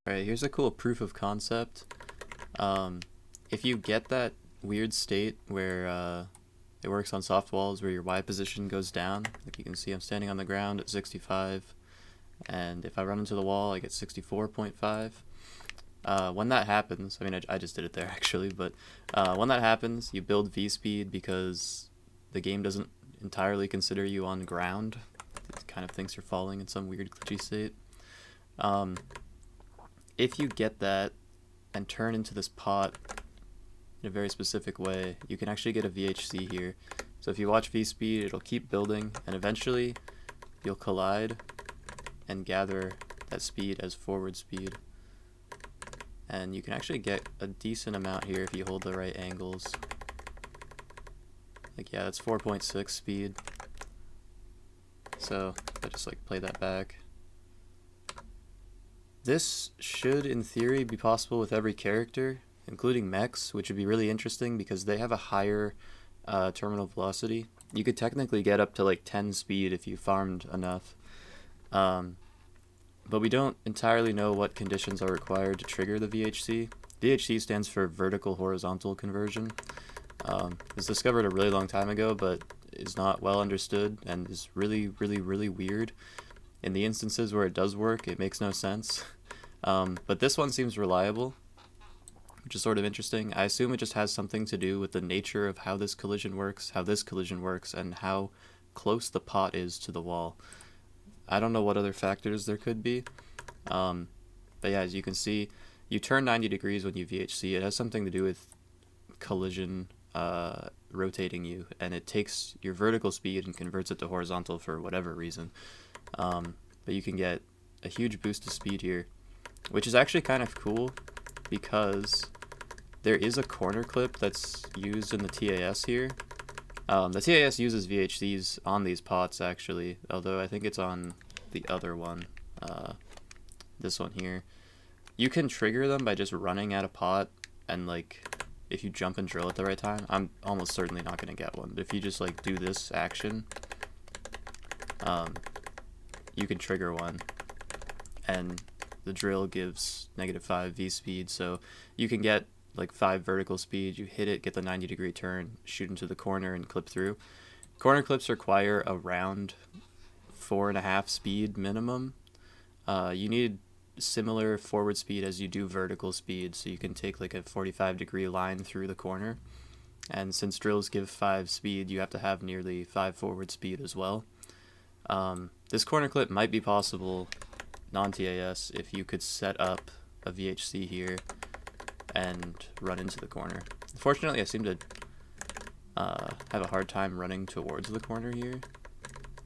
Alright, here's a cool proof of concept. If you get that weird state where it works on soft walls where your Y position goes down, like you can see I'm standing on the ground at 65, and if I run into the wall I get 64.5. When that happens, I mean I just did it there actually, but when that happens you build V speed because the game doesn't entirely consider you on ground. It kind of thinks you're falling in some weird glitchy state. If you get that and turn into this pot in a very specific way, you can actually get a VHC here. So if you watch V speed, it'll keep building, and eventually you'll collide and gather that speed as forward speed. And you can actually get a decent amount here if you hold the right angles. Like, yeah, that's 4.6 speed. So if I just like play that back. This should, in theory, be possible with every character, including mechs, which would be really interesting because they have a higher terminal velocity. You could technically get up to like 10 speed if you farmed enough. But we don't entirely know what conditions are required to trigger the VHC. VHC stands for vertical horizontal conversion. It was discovered a really long time ago, but is not well understood and is really, really, really weird. In the instances where it does work, it makes no sense. But this one seems reliable, which is sort of interesting. I assume it just has something to do with the nature of how this collision works, and how close the pot is to the wall. I don't know what other factors there could be. But yeah, as you can see, you turn 90 degrees when you VHC. It has something to do with collision rotating you, and it takes your vertical speed and converts it to horizontal for whatever reason. But you can get a huge boost of speed here, which is actually kind of cool because there is a corner clip that's used in the TAS here. The TAS uses VHCs on these pots actually, although I think it's on the other one, this one here. You can trigger them by just running at a pot, and like if you jump and drill at the right time, I'm almost certainly not going to get one, but if you just like do this action, you can trigger one, and the drill gives -5 V speed, so you can get like 5 vertical speed. You hit it, get the 90-degree turn, shoot into the corner, and clip through. Corner clips require around 4.5 speed minimum. You need similar forward speed as you do vertical speed, so you can take like a 45-degree line through the corner. And since drills give 5 speed, you have to have nearly 5 forward speed as well. This corner clip might be possible non-TAS if you could set up a VHC here and run into the corner. Unfortunately, I seem to have a hard time running towards the corner here.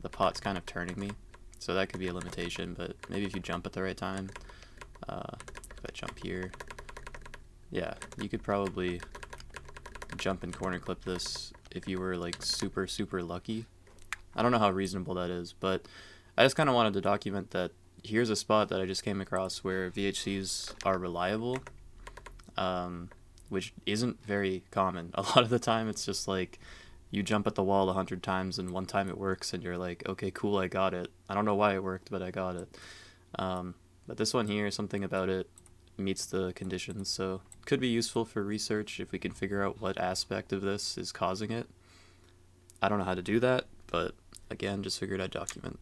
The pot's kind of turning me, so that could be a limitation, but maybe if you jump at the right time, if I jump here, yeah, you could probably jump and corner clip this if you were like super, super lucky. I don't know how reasonable that is, but I just kind of wanted to document that here's a spot that I just came across where VHCs are reliable, which isn't very common. A lot of the time it's just like you jump at the wall 100 times and one time it works and you're like, okay, cool, I got it. I don't know why it worked, but I got it. But this one here, something about it meets the conditions, so could be useful for research if we can figure out what aspect of this is causing it. I don't know how to do that, but again, just figured I'd document.